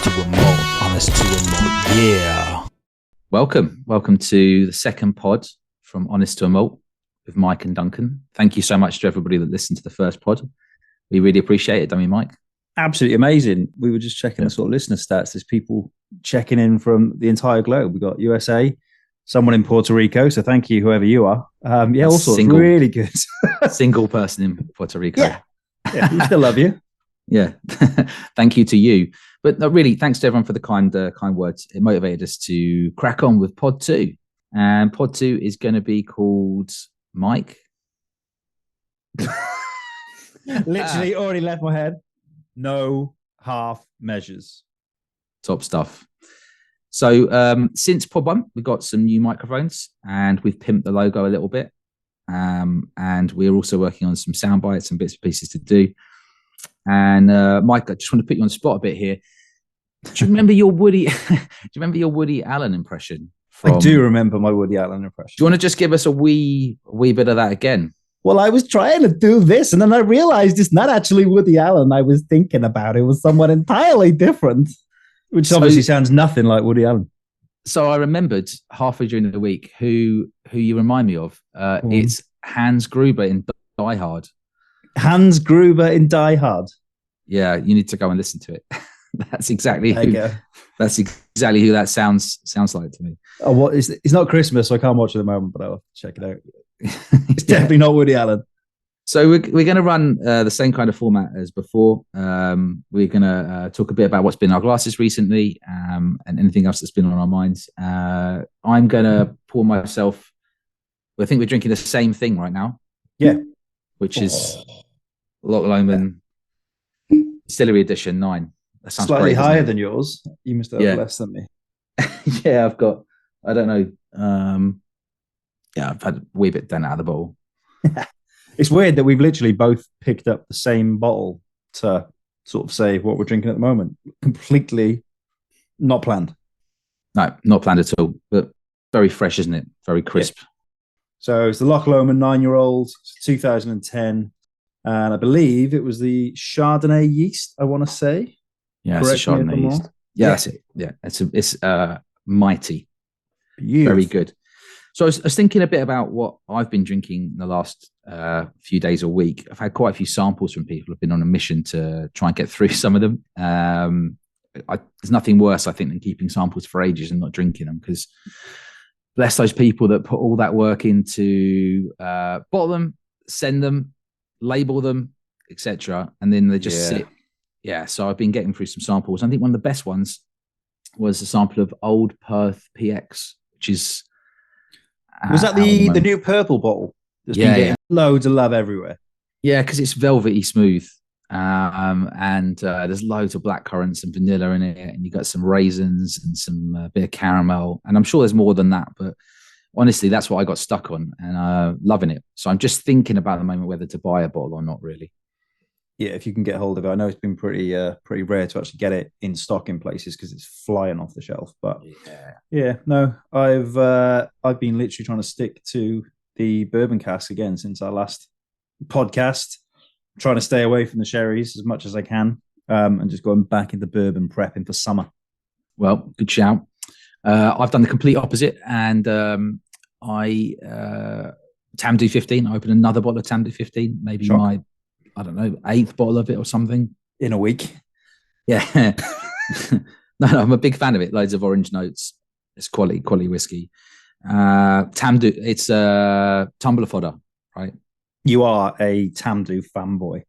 to a malt, honest to a malt, yeah. Welcome to the second pod from Honest to a Malt with Mike and Duncan. Thank you so much to everybody that listened to the first pod. We really appreciate it, don't we, Mike? Absolutely amazing. We were just checking the sort of listener stats. There's people checking in from the entire globe. We got USA, someone in Puerto Rico. So thank you, whoever you are. Yeah, all sorts. Really good. Single person in Puerto Rico. Yeah, we still love you. Yeah. Thank you to you. But no, really, thanks to everyone for the kind words. It motivated us to crack on with pod 2. And pod 2 is going to be called Mike. Literally already left my head. No half measures. Top stuff. So since pod 1, we got some new microphones and we've pimped the logo a little bit. And we're also working on some sound bites and bits and pieces to do. And Mike, I just want to put you on the spot a bit here. Do you remember your Woody? Do you remember your Woody Allen impression? I do remember my Woody Allen impression. Do you want to just give us a wee bit of that again? Well, I was trying to do this, and then I realized it's not actually Woody Allen I was thinking about. It was someone entirely different, which obviously sounds nothing like Woody Allen. So I remembered halfway during the week who you remind me of. It's Hans Gruber in Die Hard. Hans Gruber in Die Hard. Yeah, you need to go and listen to it. That's exactly who that sounds like to me. Oh, what is it? It's not Christmas, so I can't watch it at the moment, but I'll check it out. It's definitely not Woody Allen. So we're going to run the same kind of format as before. We're going to talk a bit about what's been in our glasses recently and anything else that's been on our minds. I'm going to pour myself. I think we're drinking the same thing right now. Yeah. Which is Loch Lomond Distillery Edition 9. That sounds slightly great, higher than yours. You must have less than me. Yeah, I've got, I don't know. I've had a wee bit done out of the bottle. It's weird that we've literally both picked up the same bottle to sort of say what we're drinking at the moment. Completely not planned. No, not planned at all. But very fresh, isn't it? Very crisp. Yeah. So it's the Loch Lomond 9-year-old, 2010. And I believe it was the Chardonnay yeast, I want to say. Yeah, it's a Chardonnay yeast. Yeah, that's it. Yeah, it's mighty. Beautiful. Very good. So I was thinking a bit about what I've been drinking in the last few days or week. I've had quite a few samples from people who've been on a mission to try and get through some of them. There's nothing worse, I think, than keeping samples for ages and not drinking them, because bless those people that put all that work into bottle them, send them, label them, etc., and then they just sit. Yeah, so I've been getting through some samples. I think one of the best ones was a sample of Old Perth PX, which is was that the new purple bottle? There's been getting loads of love everywhere. Yeah, because it's velvety smooth, and there's loads of black currants and vanilla in it, and you got some raisins and some bit of caramel, and I'm sure there's more than that, but honestly, that's what I got stuck on, and loving it. So I'm just thinking about the moment whether to buy a bottle or not, really. Yeah, if you can get hold of it. I know it's been pretty rare to actually get it in stock in places because it's flying off the shelf. But no, I've been literally trying to stick to the bourbon cask again since our last podcast. I'm trying to stay away from the sherries as much as I can, and just going back into bourbon prepping for summer. Well, good shout. I've done the complete opposite, and I Tamdhu 15. I opened another bottle of Tamdhu 15, maybe my 8th bottle of it or something in a week. Yeah. No, I'm a big fan of it. Loads of orange notes. It's quality whiskey. Tamdhu, it's tumbler fodder, right? You are a Tamdhu fanboy.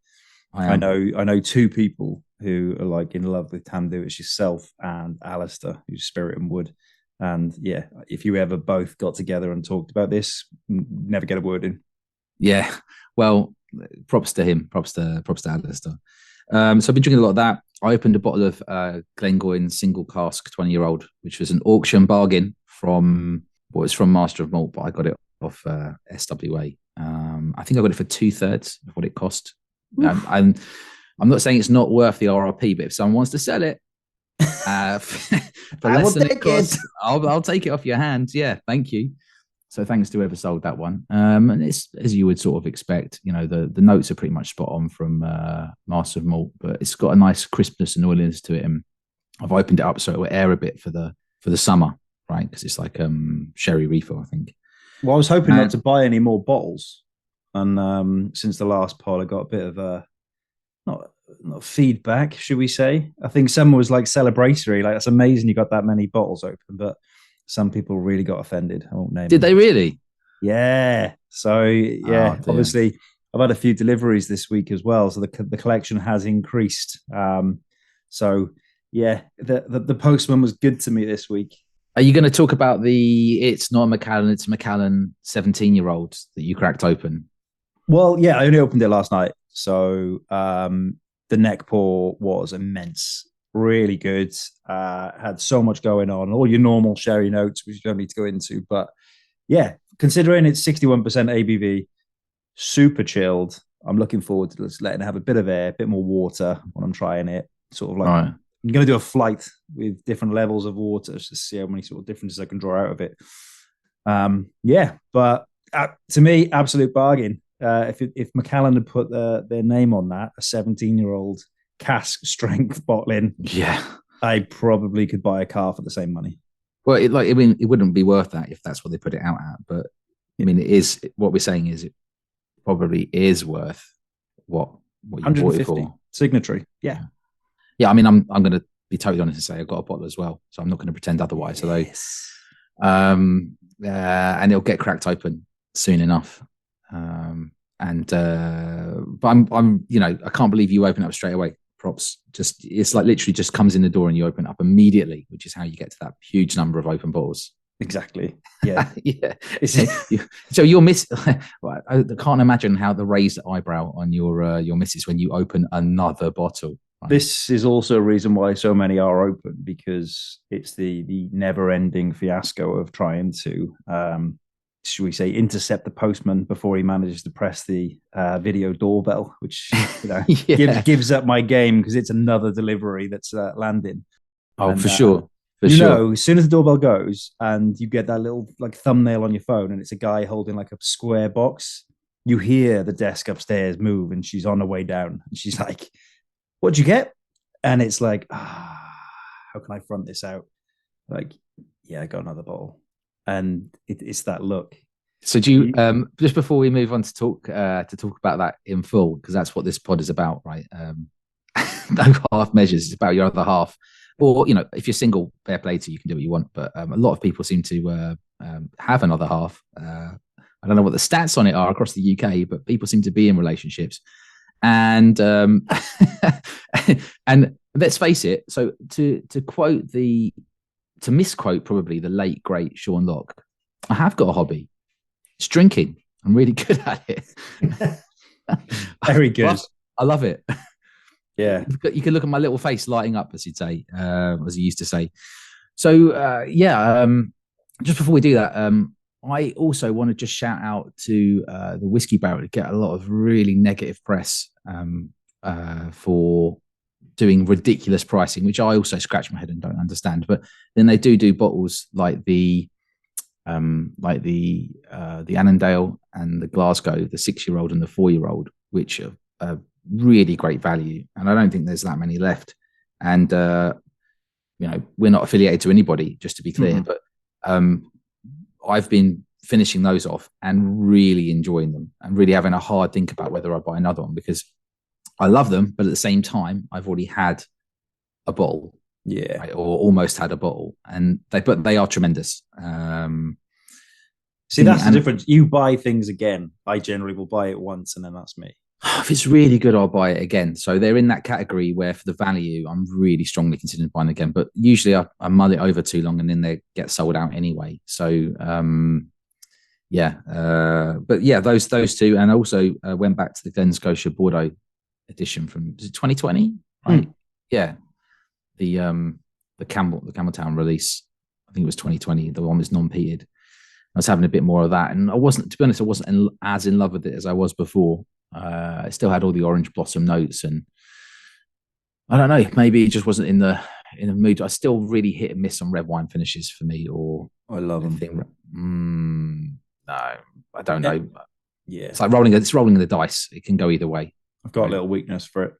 I know 2 people who are like in love with Tamdhu. It's yourself and Alistair, who's Spirit and Wood. And yeah, if you ever both got together and talked about this, never get a word in. Yeah, well, props to him. Props to Alistair. So I've been drinking a lot of that. I opened a bottle of Glengoyne single cask 20-year-old, which was an auction bargain from Master of Malt, but I got it off SWA. I think I got it for 2/3 of what it cost. I'm not saying it's not worth the RRP, but if someone wants to sell it for less than it costs, I'll take it off your hands. Yeah, thank you. So thanks to whoever sold that one. And it's as you would sort of expect. You know, the notes are pretty much spot on from Master of Malt, but it's got a nice crispness and oiliness to it, and I've opened it up so it will air a bit for the summer, right? Because it's like sherry refill, I think. Well, I was hoping not to buy any more bottles, and since the last poll, I got a bit of a not feedback, should we say? I think someone was like celebratory, like that's amazing you got that many bottles open, but some people really got offended. I won't name. Did they really? Yeah. So yeah, obviously I've had a few deliveries this week as well, so the collection has increased. So yeah, the postman was good to me this week. Are you going to talk about it's not a Macallan, it's a Macallan 17-year-old that you cracked open? Well, yeah, I only opened it last night. So the neck pour was immense, really good. Had so much going on, all your normal sherry notes, which you don't need to go into. But yeah, considering it's 61% ABV, super chilled. I'm looking forward to just letting it have a bit of air, a bit more water when I'm trying it. Sort of like I'm going to do a flight with different levels of water just to see how many sort of differences I can draw out of it. Yeah, but to me, absolute bargain. If Macallan had put their name on that, a 17-year-old cask strength bottling, yeah, I probably could buy a car for the same money. Well, it wouldn't be worth that if that's what they put it out at. But I mean, it is. What we're saying is, it probably is worth what you bought it for. Signatory, yeah. I mean, I'm going to be totally honest and say I've got a bottle as well, so I'm not going to pretend otherwise. Yes. Although, and it'll get cracked open soon enough. But I'm I can't believe you open up straight away. Props. It's like literally just comes in the door and you open up immediately, which is how you get to that huge number of open bottles. Exactly. Yeah. Yeah. So you're I can't imagine how the raised eyebrow on your missus when you open another bottle. Right? This is also a reason why so many are open, because it's the never-ending fiasco of trying to should we say, intercept the postman before he manages to press the video doorbell, which gives up my game because it's another delivery that's landing. Oh, and, for sure. As soon as the doorbell goes and you get that little like thumbnail on your phone and it's a guy holding like a square box, you hear the desk upstairs move and she's on her way down. And she's like, "What'd you get?" And it's like, how can I front this out? Like, yeah, I got another bottle. And it's that look. So do you just before we move on to talk about that in full, because that's what this pod is about, right? No half measures. It's about your other half. Or if you're single, fair play to you, can do what you want. But a lot of people seem to have another half. I don't know what the stats on it are across the UK, but people seem to be in relationships. And and let's face it. So to misquote probably the late great Sean Locke, I have got a hobby. It's drinking. I'm really good at it. Very good. I love it. Yeah. You can look at my little face lighting up, as he'd say, as he used to say. So, just before we do that, I also want to just shout out to the Whiskey Barrel to get a lot of really negative press for doing ridiculous pricing, which I also scratch my head and don't understand. But then they do bottles like the Annandale and the Glasgow, the 6-year-old and the 4-year-old, which are really great value. And I don't think there's that many left. And we're not affiliated to anybody, just to be clear. But I've been finishing those off and really enjoying them and really having a hard think about whether I buy another one, because I love them, but at the same time, I've already had a bottle, right, or almost had a bottle, and they are tremendous. See, that's the difference. You buy things again. I generally will buy it once, and then that's me. If it's really good, I'll buy it again. So they're in that category where, for the value, I'm really strongly considering buying again. But usually, I mull it over too long, and then they get sold out anyway. So but yeah, those two, and also went back to the Glen Scotia Bordeaux edition from 2020, right? Yeah, the Campbelltown release. I think it was 2020. The one was non-peated. I was having a bit more of that, and to be honest, I wasn't as in love with it as I was before. I still had all the orange blossom notes, and I don't know, maybe it just wasn't in the mood. I still really hit and miss on red wine finishes for me. Or I love them. No, I don't know. Yeah, it's like rolling the dice. It can go either way. I've got a little weakness for it.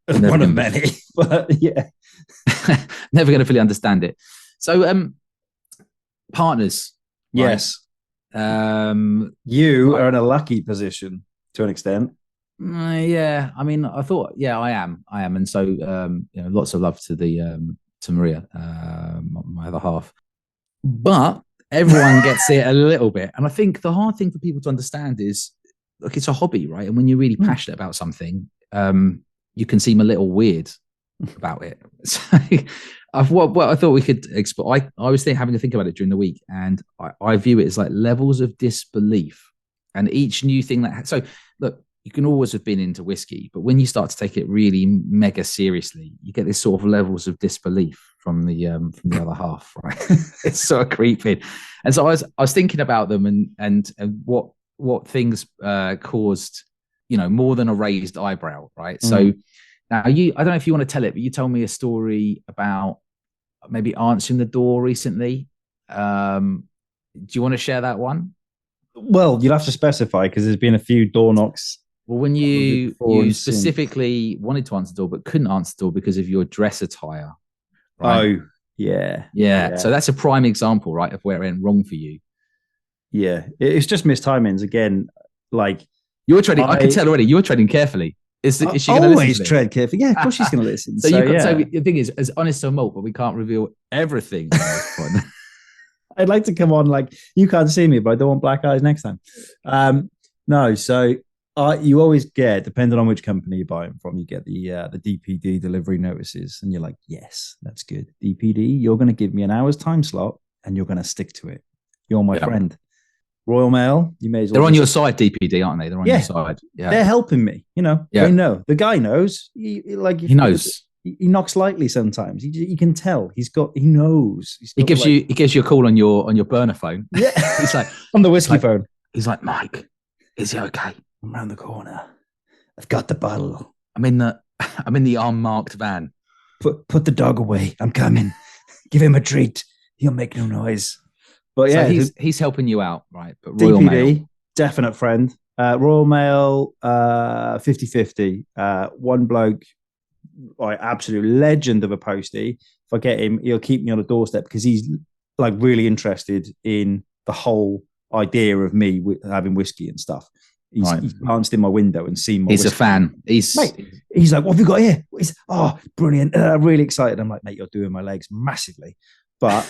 One of many, but yeah. Never going to fully understand it. So, partners. Yes. You are in a lucky position to an extent. Yeah, I mean, I thought, I am, and so lots of love to to Maria, my other half. But everyone gets it a little bit, and I think the hard thing for people to understand is, look, it's a hobby, right? And when you're really passionate about something, you can seem a little weird about it. So, what I thought we could explore. I was having to think about it during the week, and I view it as like levels of disbelief, and each new thing so look. You can always have been into whiskey, but when you start to take it really mega seriously, you get this sort of levels of disbelief from the other half, right? It's sort of creepy. And so I was thinking about them and what things caused, more than a raised eyebrow, right? So now I don't know if you want to tell it, but you told me a story about maybe answering the door recently. Do you want to share that one? Well, you'll have to specify because there's been a few door knocks. Well, when you specifically wanted to answer the door but couldn't answer the door because of your dress attire. Right? Oh, yeah. So that's a prime example, right, of where it went wrong for you. Yeah. It's just mistimings again. Like you're treading, I can tell already, you're treading carefully. Is she going to listen? Always tread carefully. Yeah, of course she's going to listen. So the thing is, as honest as malt, but we can't reveal everything. I'd like to come on like, you can't see me, but I don't want black eyes next time. No, so you always get, depending on which company you buy them from, you get the DPD delivery notices, and you're like, yes, that's good. DPD, you're going to give me an hour's time slot, and you're going to stick to it. You're my friend. Royal Mail, you may as well. They're on your side, DPD, aren't they? They're on your side. Yeah, they're helping me. They know. The guy knows. He knows. He knocks lightly sometimes. He can tell. He knows. He gives you a call on your burner phone. Yeah, he's like on the whiskey phone. He's like, Mike, is he okay? I'm around the corner. I've got the bottle. I'm in the unmarked van. Put the dog away. I'm coming. Give him a treat. He'll make no noise. But yeah, so he's helping you out, right? But Royal DPD, Mail, definite friend. Royal Mail, 50-50. One bloke, absolute legend of a postie. If I get him, he'll keep me on a doorstep because he's like really interested in the whole idea of me having whiskey and stuff. He's glanced in my window and seen my He's whiskey. A fan. He's like, what have you got here? Brilliant. Really excited. I'm like, mate, you're doing my legs massively. But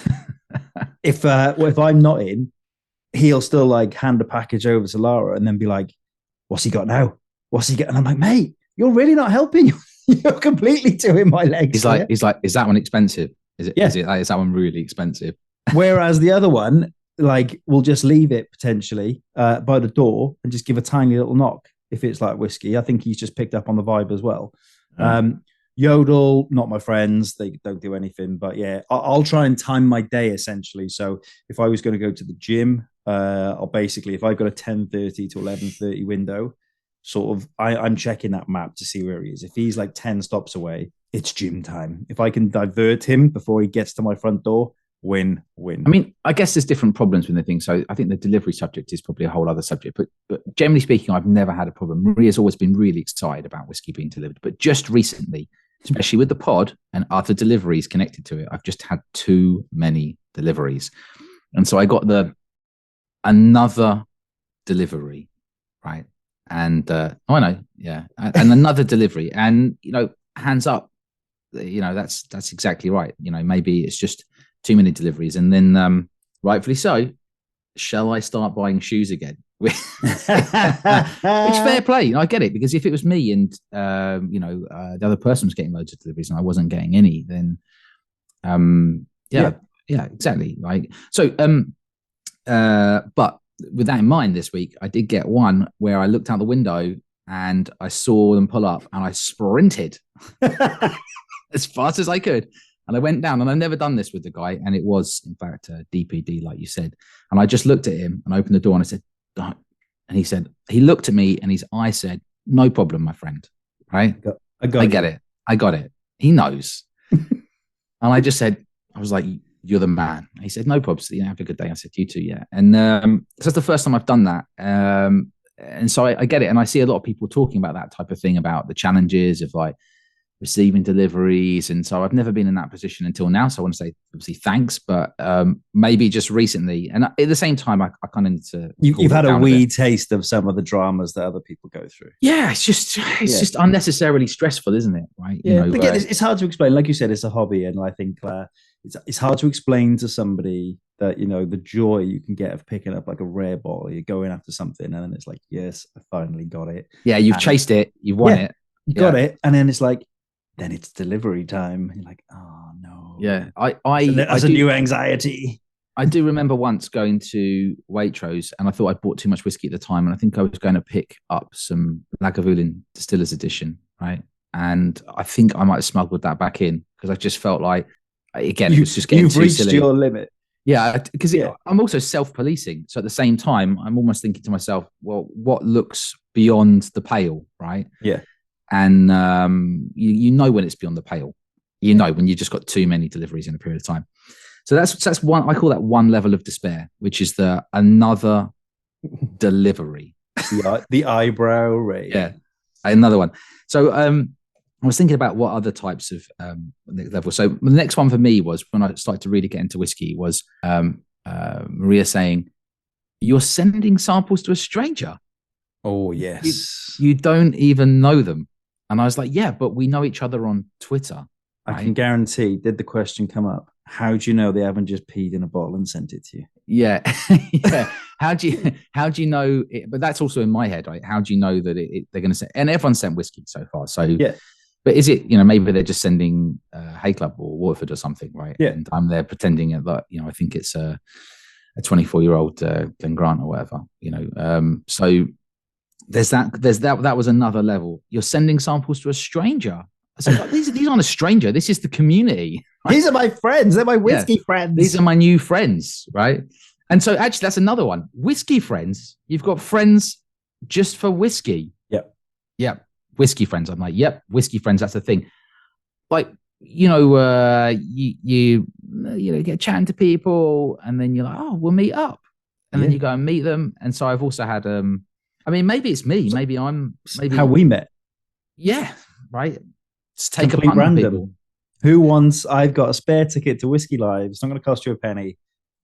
if I'm not in, he'll still like hand a package over to Lara and then be like, what's he got now? What's he getting? And I'm like, mate, you're really not helping. You're completely doing my legs. He's like, is that one expensive? Is it? Yeah. Is that one really expensive? Whereas the other one, like, we'll just leave it potentially by the door and just give a tiny little knock if it's like whiskey. I think he's just picked up on the vibe as well. Yodel, not my friends. They don't do anything. But yeah, I'll try and time my day essentially. So if I was going to go to the gym, I'll basically, if I've got a 10:30 to 11:30 window, sort of, I'm checking that map to see where he is. If he's like 10 stops away, it's gym time. If I can divert him before he gets to my front door, win. I mean, I guess there's different problems with the thing. So I think the delivery subject is probably a whole other subject. But generally speaking, I've never had a problem. Maria's always been really excited about whiskey being delivered. But just recently, especially with the pod and other deliveries connected to it, I've just had too many deliveries. And so I got another delivery, right? And I know, yeah. And another delivery. And, hands up, that's exactly right. Maybe it's just too many deliveries. And then rightfully so, shall I start buying shoes again? Which fair play. I get it, because if it was me and the other person was getting loads of deliveries and I wasn't getting any, then yeah, exactly. Right. So but with that in mind, this week I did get one where I looked out the window and I saw them pull up and I sprinted as fast as I could. And I went down, and I've never done this with the guy. And it was, in fact, DPD, like you said. And I just looked at him and opened the door and I said, "Don't." And he looked at me and his eye said, "No problem, my friend." Right? I get it. I got it. He knows. And I just said, I was like, "You're the man." And he said, "No problem. Have a good day." I said, "You too." Yeah. And so that's the first time I've done that. And so I get it. And I see a lot of people talking about that type of thing, about the challenges of like, receiving deliveries, and so I've never been in that position until now. So I want to say obviously thanks, but maybe just recently, and at the same time, I kind of need to. You've had a wee taste of some of the dramas that other people go through. Yeah, it's just unnecessarily stressful, isn't it? Right? Yeah, you know, again, it's hard to explain. Like you said, it's a hobby, and I think it's hard to explain to somebody that, you know, the joy you can get of picking up like a rare bottle. You're going after something, and then it's like, yes, I finally got it. Yeah, you've chased it, you've won it, you got it, and then it's like. Then it's delivery time. You're like, oh no. Yeah, that's a new anxiety. I do remember once going to Waitrose, and I thought I bought too much whiskey at the time, and I think I was going to pick up some Lagavulin Distillers Edition, right? And I think I might have smuggled that back in because I just felt like, again, it was just getting too silly. You've reached your limit. Yeah, because I'm also self-policing. So at the same time, I'm almost thinking to myself, well, what looks beyond the pale, right? Yeah. And you know when it's beyond the pale. You know when you've just got too many deliveries in a period of time. So that's one. I call that one level of despair, which is another delivery. The eyebrow raise. Yeah, another one. So I was thinking about what other types of levels. So the next one for me was when I started to really get into whiskey was Maria saying, "You're sending samples to a stranger." Oh yes, you don't even know them. And I was like, yeah, but we know each other on Twitter. Right? I can guarantee, did the question come up, how do you know they haven't just peed in a bottle and sent it to you? Yeah. Yeah. How do you know it? But that's also in my head, right? How do you know that they're going to send, and everyone sent whiskey so far. So, yeah. But is it, maybe they're just sending Hay Club or Waterford or something, right? Yeah. And they're pretending that, I think it's a 24-year-old Glen Grant or whatever, so there's that was another level. You're sending samples to a stranger. I said, like, these aren't a stranger. This is the community. Right? These are my friends. They're my whiskey friends. These are my new friends, right? And so actually that's another one. Whiskey friends. You've got friends just for whiskey. Yep. Whiskey friends. I'm like, yep, whiskey friends. That's the thing. Like, you get chatting to people and then you're like, oh, we'll meet up. And then you go and meet them. And so I've also had maybe it's me. Maybe how we met. Yeah, right. Let's take complete a punt random. On people. Who wants? I've got a spare ticket to Whiskey Live. It's not going to cost you a penny.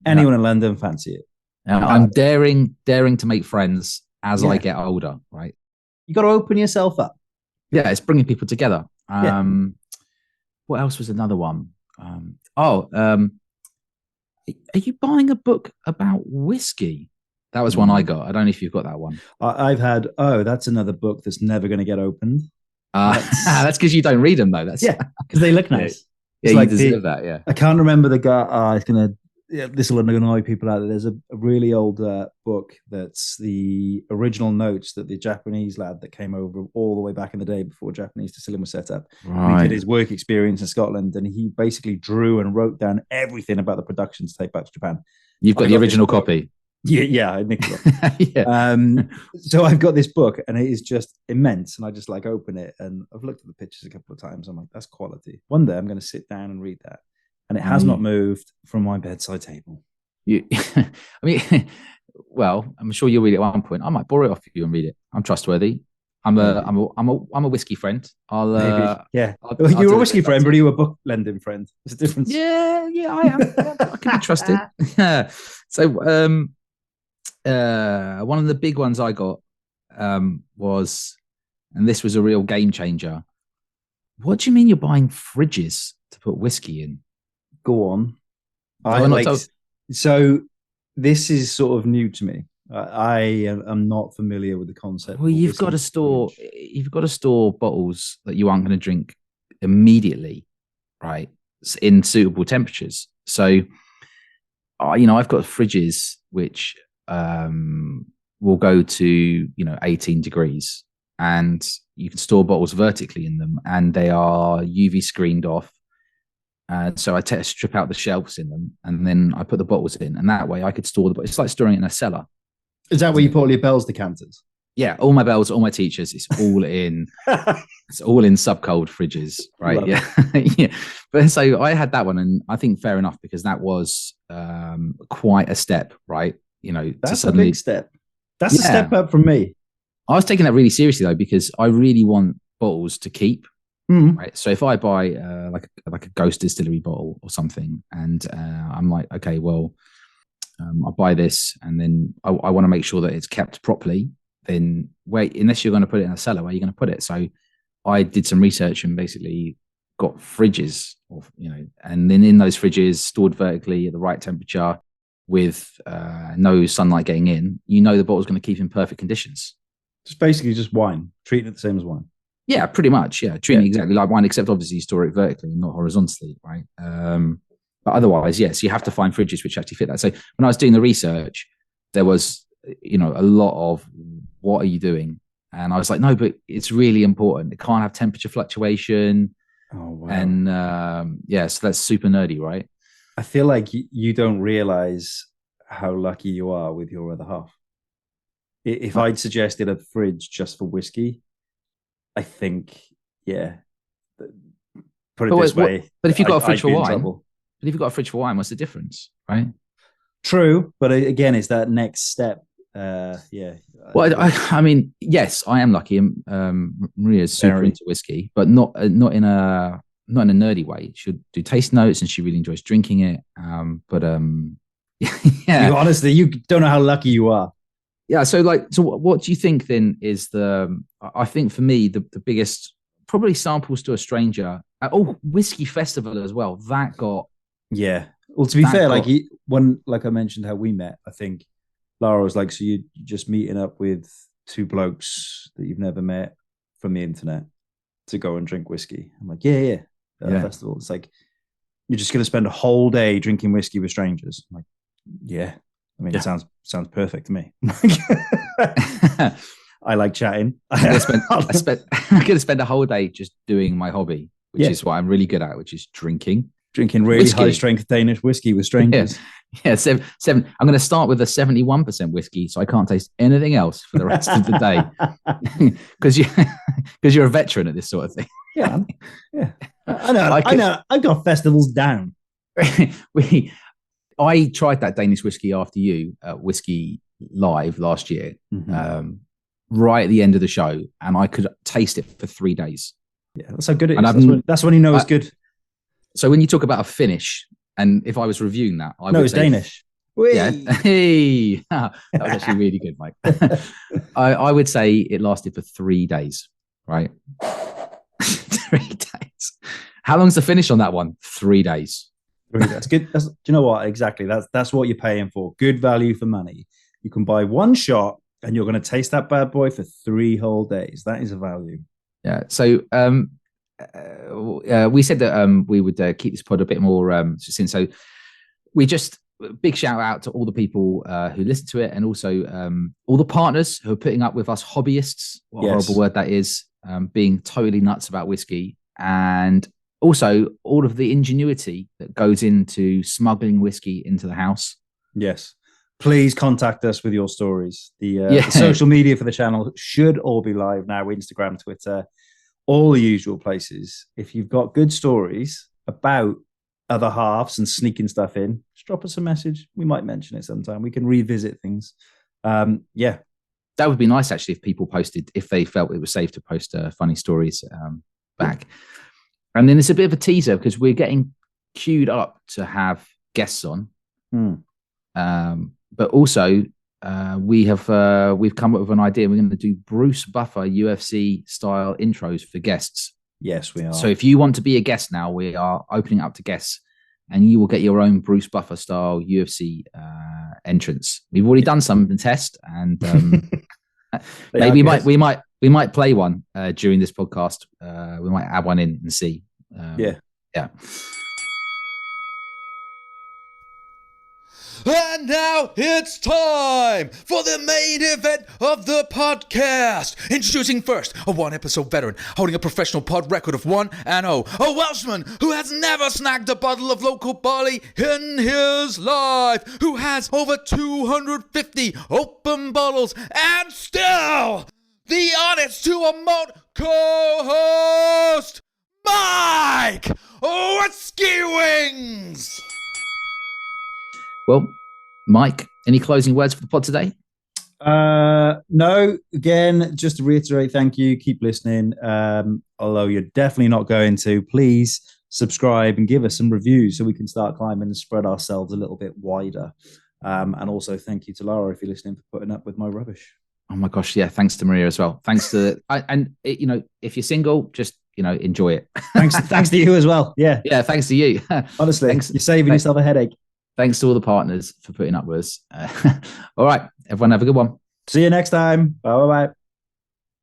Anyone in London fancy it? I'm daring to make friends as I get older. Right. You got to open yourself up. Yeah, it's bringing people together. What else was another one? Are you buying a book about whiskey? That was one I got. I don't know if you've got that one. I've had, that's another book that's never going to get opened. That's because you don't read them, though. That's because they look nice. Yeah, you deserve that, yeah. I can't remember the guy. This will annoy people out there. There's a really old book that's the original notes that the Japanese lad that came over all the way back in the day before Japanese distilling was set up. Right. He did his work experience in Scotland, and he basically drew and wrote down everything about the production to take back to Japan. You've got the original copy. Yeah, Nicola. So I've got this book, and it is just immense. And I just open it, and I've looked at the pictures a couple of times. I'm like, that's quality. One day I'm going to sit down and read that, and it has not moved from my bedside table. Well, I'm sure you'll read it at one point. I might borrow it off you and read it. I'm trustworthy. I'm a whiskey friend. You're a whiskey friend, but are you a book lending friend? There's a difference. Yeah, I am. I can be trusted. So, one of the big ones I got was, and this was a real game changer. What do you mean you're buying fridges to put whiskey in? Go on. So this is sort of new to me. I am not familiar with the concept. Well, you've got to store bottles that you aren't going to drink immediately, right? In suitable temperatures. So, I've got fridges which will go to 18 degrees, and you can store bottles vertically in them, and they are UV screened off. So I strip out the shelves in them, and then I put the bottles in, and that way I could store the bottles. It's like storing it in a cellar. Is that where you put all your Bell's decanters? Yeah, all my Bells, all my teachers. It's all in. It's all in subcold fridges, right? Love yeah. But so I had that one, and I think fair enough because that was quite a step, right? That's a big step. That's a step up from me. I was taking that really seriously though because I really want bottles to keep. Right. So if I buy like a Ghost Distillery bottle or something, and I'm like, okay, well, I buy this, and then I want to make sure that it's kept properly. Then wait, unless you're going to put it in a cellar, where are you going to put it? So I did some research and basically got fridges, and then in those fridges, stored vertically at the right temperature, with no sunlight getting in. The bottle's going to keep in perfect conditions. Just basically just wine, treating it the same as wine. Yeah, pretty much. Yeah, treating it exactly like wine, except obviously you store it vertically and not horizontally, right? But otherwise, yes, you have to find fridges which actually fit that. So when I was doing the research, there was, a lot of what are you doing? And I was like, no, but it's really important. It can't have temperature fluctuation. Oh, wow. And so that's super nerdy, right? I feel like you don't realize how lucky you are with your other half. If I'd suggested a fridge just for whiskey, I think, put it this way. But if you've got a fridge for wine, what's the difference, right? True, but again, it's that next step. Well, I mean, yes, I am lucky. Maria's super into whiskey, but not in a nerdy way. She'll do taste notes, and she really enjoys drinking it. Yeah. Honestly, you don't know how lucky you are. Yeah. So what do you think then is I think for me, the biggest, probably Samples to a Stranger. Whiskey Festival as well. That got. Yeah. Well, to be fair, like I mentioned how we met, I think Lara was like, so you're just meeting up with two blokes that you've never met from the internet to go and drink whiskey. I'm like, yeah. Festival. It's like, you're just going to spend a whole day drinking whiskey with strangers. I'm like, yeah. I mean, it sounds perfect to me. I like chatting. I'm going to spend a whole day just doing my hobby, which is what I'm really good at, which is drinking really high strength Danish whiskey with strangers. Yeah, seven. I'm going to start with a 71% whiskey, so I can't taste anything else for the rest of the day, because you're a veteran at this sort of thing. Yeah. I know. I've got festivals down. I tried that Danish whiskey after you at Whiskey Live last year, right at the end of the show, and I could taste it for 3 days. Yeah, that's how good it is. That's when you know it's good. So when you talk about a finish, and if I was reviewing that, it's Danish. Yeah, hey, that was actually really good, Mike. I would say it lasted for 3 days, right? 3 days. How long's the finish on that one? 3 days. That's good. Do you know what? Exactly. That's what you're paying for. Good value for money. You can buy one shot, and you're going to taste that bad boy for 3 whole days. That is a value. Yeah. So we said that we would keep this pod a bit more succinct. So we just big shout out to all the people who listen to it, and also all the partners who are putting up with us hobbyists. What a horrible word that is. Being totally nuts about whiskey, and also all of the ingenuity that goes into smuggling whiskey into the house. Yes. Please contact us with your stories. The social media for the channel should all be live now. Instagram, Twitter, all the usual places. If you've got good stories about other halves and sneaking stuff in, just drop us a message. We might mention it sometime. We can revisit things. That would be nice, actually, if people posted, if they felt it was safe to post funny stories back. And then it's a bit of a teaser, because we're getting queued up to have guests on. But also, we've come up with an idea. We're going to do Bruce Buffer UFC style intros for guests. Yes, we are. So if you want to be a guest now, we are opening up to guests, and you will get your own Bruce Buffer style UFC entrance. We've already done some test, and maybe we might play one during this podcast. We might add one in and see. Yeah. And now it's time for the main event of the podcast. Introducing first, a one-episode veteran holding a professional pod record of 1-0. A Welshman who has never snagged a bottle of local barley in his life. Who has over 250 open bottles and still the honest to a malt co-host, Mike Whiskey Wings. Well, Mike, any closing words for the pod today? No, again, just to reiterate, thank you. Keep listening. Although you're definitely not going to, please subscribe and give us some reviews so we can start climbing and spread ourselves a little bit wider. And also thank you to Laura if you're listening for putting up with my rubbish. Oh my gosh, yeah. Thanks to Maria as well. Thanks to if you're single, just enjoy it. Thanks to you as well. Yeah, Thanks to you. Honestly, you're saving yourself a headache. Thanks to all the partners for putting up with us. All right, everyone, have a good one. See you next time. Bye bye.